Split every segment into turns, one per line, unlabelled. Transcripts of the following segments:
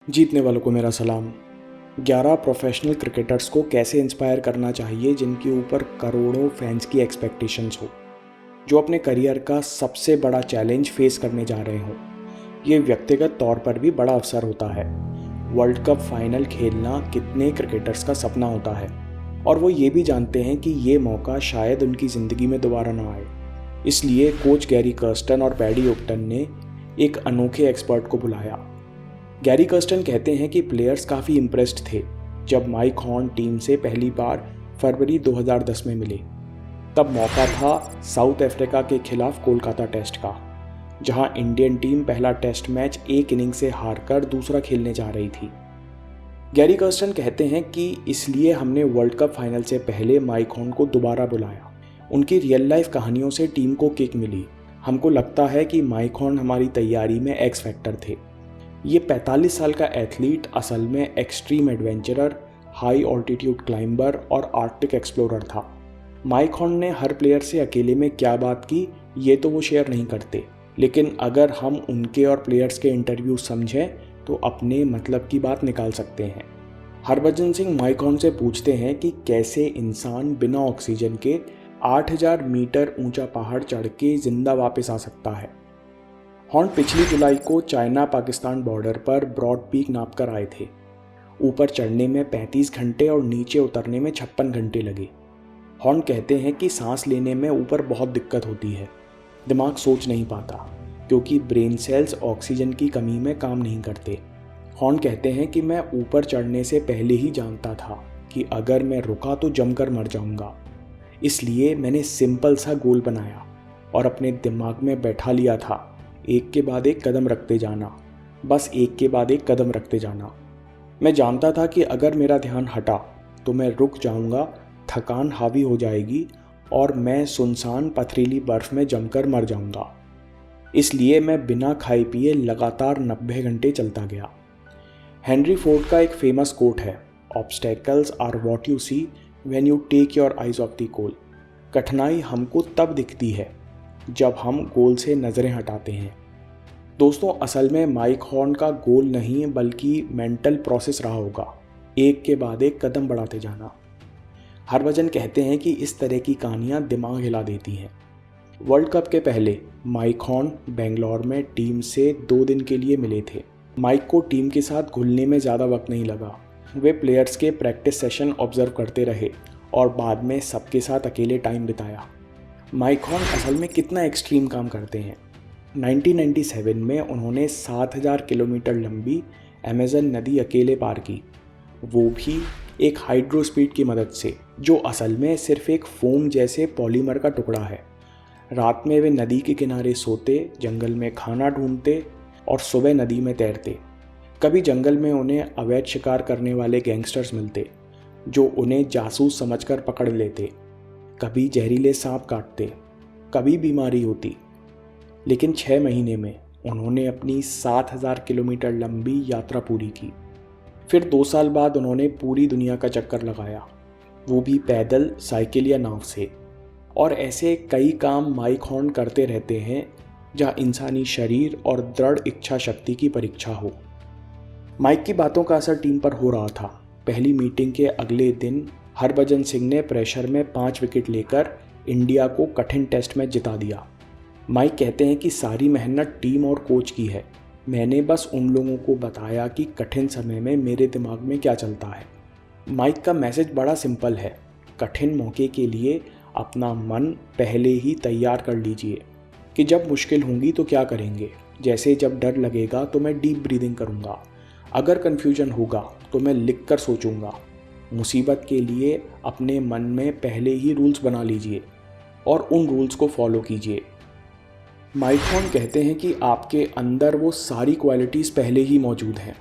जीतने वालों को मेरा सलाम। 11 प्रोफेशनल क्रिकेटर्स को कैसे इंस्पायर करना चाहिए जिनके ऊपर करोड़ों फैंस की एक्सपेक्टेशंस हो, जो अपने करियर का सबसे बड़ा चैलेंज फेस करने जा रहे हों। ये व्यक्तिगत तौर पर भी बड़ा अवसर होता है। वर्ल्ड कप फाइनल खेलना कितने क्रिकेटर्स का सपना होता है और वो ये भी जानते हैं कि ये मौका शायद उनकी ज़िंदगी में दोबारा ना आए। इसलिए कोच गैरी कर्स्टन और पैडी ओप्टन ने एक अनोखे एक्सपर्ट को बुलाया। गैरी कर्स्टन कहते हैं कि प्लेयर्स काफ़ी इम्प्रेस्ड थे जब माइक हॉर्न टीम से पहली बार फरवरी 2010 में मिले। तब मौका था साउथ अफ्रीका के खिलाफ कोलकाता टेस्ट का, जहां इंडियन टीम पहला टेस्ट मैच एक इनिंग से हारकर दूसरा खेलने जा रही थी। गैरी कर्स्टन कहते हैं कि इसलिए हमने वर्ल्ड कप फाइनल से पहले माइक हॉर्न को दोबारा बुलाया। उनकी रियल लाइफ कहानियों से टीम को किक मिली। हमको लगता है कि माइक हॉर्न हमारी तैयारी में एक्स फैक्टर थे। ये 45 साल का एथलीट असल में extreme adventurer, high altitude climber और आर्कटिक एक्सप्लोरर था। माइक हॉर्न ने हर प्लेयर से अकेले में क्या बात की ये तो वो शेयर नहीं करते, लेकिन अगर हम उनके और प्लेयर्स के इंटरव्यू समझें तो अपने मतलब की बात निकाल सकते हैं। हरभजन सिंह माइक हॉर्न से पूछते हैं कि कैसे इंसान बिना ऑक्सीजन के 8000 मीटर ऊंचा पहाड़ चढ़ के जिंदा वापस आ सकता है। हॉर्न पिछली जुलाई को चाइना पाकिस्तान बॉर्डर पर ब्रॉड पीक नाप कर आए थे। ऊपर चढ़ने में 35 घंटे और नीचे उतरने में 56 घंटे लगे। हॉर्न कहते हैं कि सांस लेने में ऊपर बहुत दिक्कत होती है, दिमाग सोच नहीं पाता क्योंकि ब्रेन सेल्स ऑक्सीजन की कमी में काम नहीं करते। हॉर्न कहते हैं कि मैं ऊपर चढ़ने से पहले ही जानता था कि अगर मैं रुका तो जमकर मर जाऊंगा। इसलिए मैंने सिंपल सा गोल बनाया और अपने दिमाग में बैठा लिया था, एक के बाद एक कदम रखते जाना, बस एक के बाद एक कदम रखते जाना। मैं जानता था कि अगर मेरा ध्यान हटा तो मैं रुक जाऊंगा, थकान हावी हो जाएगी और मैं सुनसान पथरीली बर्फ में जमकर मर जाऊंगा। इसलिए मैं बिना खाए पिए लगातार 90 घंटे चलता गया। हेनरी फोर्ड का एक फेमस कोट है, obstacles are what you see when you take your eyes off the goal. कठिनाई हमको तब दिखती है जब हम गोल से नज़रें हटाते हैं। दोस्तों, असल में माइक हॉर्न का गोल नहीं बल्कि मेंटल प्रोसेस रहा होगा, एक के बाद एक कदम बढ़ाते जाना। हरभजन कहते हैं कि इस तरह की कहानियां दिमाग हिला देती हैं। वर्ल्ड कप के पहले माइक हॉर्न बेंगलोर में टीम से 2 दिन के लिए मिले थे। माइक को टीम के साथ घुलने में ज़्यादा वक्त नहीं लगा। वे प्लेयर्स के प्रैक्टिस सेशन ऑब्जर्व करते रहे और बाद में सबके साथ अकेले टाइम बिताया। माइक हॉर्न असल में कितना एक्सट्रीम काम करते हैं। 1997 में उन्होंने 7000 किलोमीटर लंबी अमेज़न नदी अकेले पार की, वो भी एक हाइड्रोस्पीड की मदद से, जो असल में सिर्फ एक फोम जैसे पॉलीमर का टुकड़ा है। रात में वे नदी के किनारे सोते, जंगल में खाना ढूंढते और सुबह नदी में तैरते। कभी जंगल में उन्हें अवैध शिकार करने वाले गैंगस्टर्स मिलते जो उन्हें जासूस समझकर पकड़ लेते। कभी जहरीले सांप काटते, कभी बीमारी होती। लेकिन 6 महीने में उन्होंने अपनी 7000 किलोमीटर लंबी यात्रा पूरी की। फिर 2 साल बाद उन्होंने पूरी दुनिया का चक्कर लगाया, वो भी पैदल, साइकिल या नाव से। और ऐसे कई काम माइक हॉर्न करते रहते हैं जहाँ इंसानी शरीर और दृढ़ इच्छा शक्ति की परीक्षा हो। माइक की बातों का असर टीम पर हो रहा था। पहली मीटिंग के अगले दिन हरभजन सिंह ने प्रेशर में 5 विकेट लेकर इंडिया को कठिन टेस्ट मैच जिता दिया। माइक कहते हैं कि सारी मेहनत टीम और कोच की है, मैंने बस उन लोगों को बताया कि कठिन समय में मेरे दिमाग में क्या चलता है। माइक का मैसेज बड़ा सिंपल है, कठिन मौके के लिए अपना मन पहले ही तैयार कर लीजिए कि जब मुश्किल होंगी तो क्या करेंगे। जैसे जब डर लगेगा तो मैं डीप ब्रीदिंग करूँगा, अगर कन्फ्यूजन होगा तो मैं लिख कर सोचूंगा। मुसीबत के लिए अपने मन में पहले ही रूल्स बना लीजिए और उन रूल्स को फॉलो कीजिए। माइक हॉर्न कहते हैं कि आपके अंदर वो सारी क्वालिटीज़ पहले ही मौजूद हैं,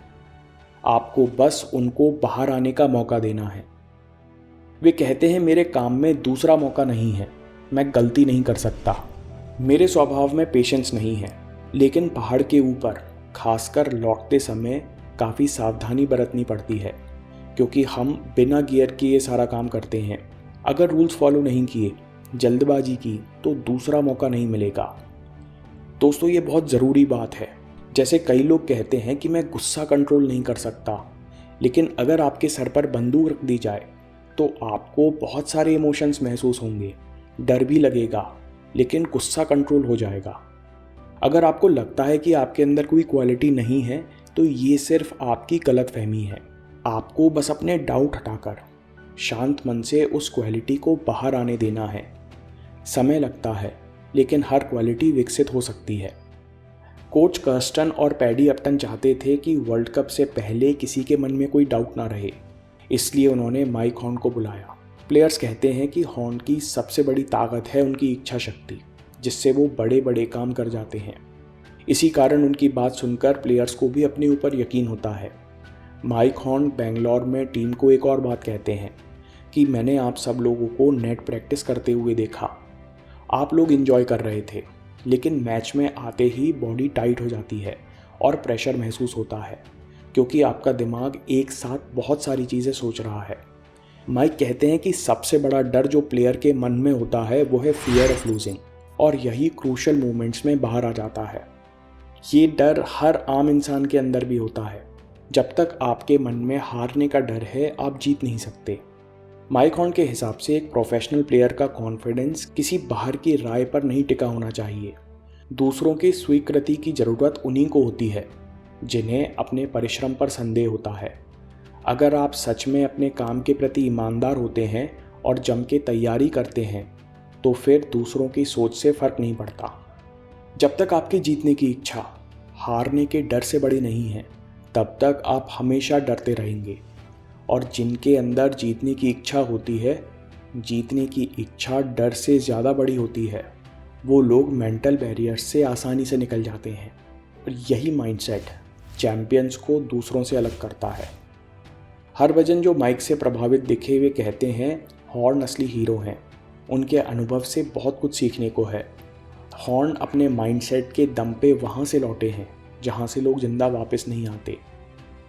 आपको बस उनको बाहर आने का मौका देना है। वे कहते हैं मेरे काम में दूसरा मौका नहीं है, मैं गलती नहीं कर सकता, मेरे स्वभाव में पेशेंस नहीं है, लेकिन पहाड़ के ऊपर खासकर लौटते समय काफ़ी सावधानी बरतनी पड़ती है क्योंकि हम बिना गियर के ये सारा काम करते हैं। अगर रूल्स फॉलो नहीं किए, जल्दबाजी की तो दूसरा मौका नहीं मिलेगा। दोस्तों ये बहुत ज़रूरी बात है। जैसे कई लोग कहते हैं कि मैं गुस्सा कंट्रोल नहीं कर सकता, लेकिन अगर आपके सर पर बंदूक रख दी जाए तो आपको बहुत सारे इमोशंस महसूस होंगे, डर भी लगेगा, लेकिन गुस्सा कंट्रोल हो जाएगा। अगर आपको लगता है कि आपके अंदर कोई क्वालिटी नहीं है तो ये सिर्फ आपकी गलतफहमी है। आपको बस अपने डाउट हटाकर शांत मन से उस क्वालिटी को बाहर आने देना है। समय लगता है, लेकिन हर क्वालिटी विकसित हो सकती है। कोच कर्स्टन और पैडी अपटन चाहते थे कि वर्ल्ड कप से पहले किसी के मन में कोई डाउट ना रहे, इसलिए उन्होंने माइक हॉर्न को बुलाया। प्लेयर्स कहते हैं कि हॉर्न की सबसे बड़ी ताकत है उनकी इच्छा शक्ति, जिससे वो बड़े बड़े काम कर जाते हैं। इसी कारण उनकी बात सुनकर प्लेयर्स को भी अपने ऊपर यकीन होता है। माइक हॉर्न बेंगलोर में टीम को एक और बात कहते हैं कि मैंने आप सब लोगों को नेट प्रैक्टिस करते हुए देखा। आप लोग एंजॉय कर रहे थे, लेकिन मैच में आते ही बॉडी टाइट हो जाती है और प्रेशर महसूस होता है, क्योंकि आपका दिमाग एक साथ बहुत सारी चीज़ें सोच रहा है। माइक कहते हैं कि सबसे बड़ा डर जो प्लेयर के मन में होता है वो है फियर ऑफ लूजिंग, और यही क्रूशल मोमेंट्स में बाहर आ जाता है। ये डर हर आम इंसान के अंदर भी होता है। जब तक आपके मन में हारने का डर है, आप जीत नहीं सकते। माइक हॉर्न के हिसाब से एक प्रोफेशनल प्लेयर का कॉन्फिडेंस किसी बाहर की राय पर नहीं टिका होना चाहिए। दूसरों की स्वीकृति की ज़रूरत उन्हीं को होती है जिन्हें अपने परिश्रम पर संदेह होता है। अगर आप सच में अपने काम के प्रति ईमानदार होते हैं और जम के तैयारी करते हैं तो फिर दूसरों की सोच से फ़र्क नहीं पड़ता। जब तक आपकी जीतने की इच्छा हारने के डर से बड़ी नहीं है, तब तक आप हमेशा डरते रहेंगे। और जिनके अंदर जीतने की इच्छा होती है, जीतने की इच्छा डर से ज़्यादा बड़ी होती है, वो लोग मेंटल बैरियर्स से आसानी से निकल जाते हैं। और यही माइंडसेट चैंपियंस को दूसरों से अलग करता है। हरभजन, जो माइक से प्रभावित दिखे हुए, कहते हैं हॉर्न असली हीरो हैं। उनके अनुभव से बहुत कुछ सीखने को है। हॉर्न अपने माइंडसेट के दम पे वहाँ से लौटे हैं जहाँ से लोग जिंदा वापस नहीं आते।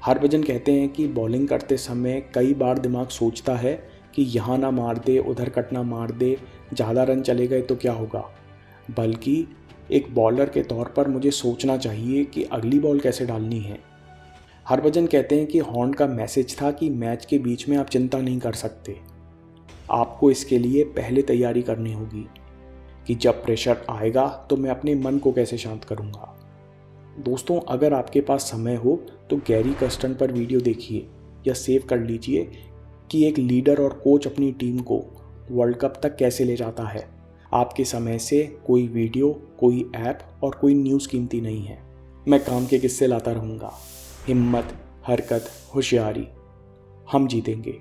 हरभजन कहते हैं कि बॉलिंग करते समय कई बार दिमाग सोचता है कि यहाँ ना मार दे, उधर कट ना मार दे, ज़्यादा रन चले गए तो क्या होगा, बल्कि एक बॉलर के तौर पर मुझे सोचना चाहिए कि अगली बॉल कैसे डालनी है। हरभजन कहते हैं कि हॉर्न का मैसेज था कि मैच के बीच में आप चिंता नहीं कर सकते, आपको इसके लिए पहले तैयारी करनी होगी कि जब प्रेशर आएगा तो मैं अपने मन को कैसे शांत करूँगा। दोस्तों, अगर आपके पास समय हो तो गैरी कर्स्टन पर वीडियो देखिए या सेव कर लीजिए कि एक लीडर और कोच अपनी टीम को वर्ल्ड कप तक कैसे ले जाता है। आपके समय से कोई वीडियो, कोई ऐप और कोई न्यूज़ कीमती नहीं है। मैं काम के किस्से लाता रहूँगा। हिम्मत, हरकत, होशियारी, हम जीतेंगे।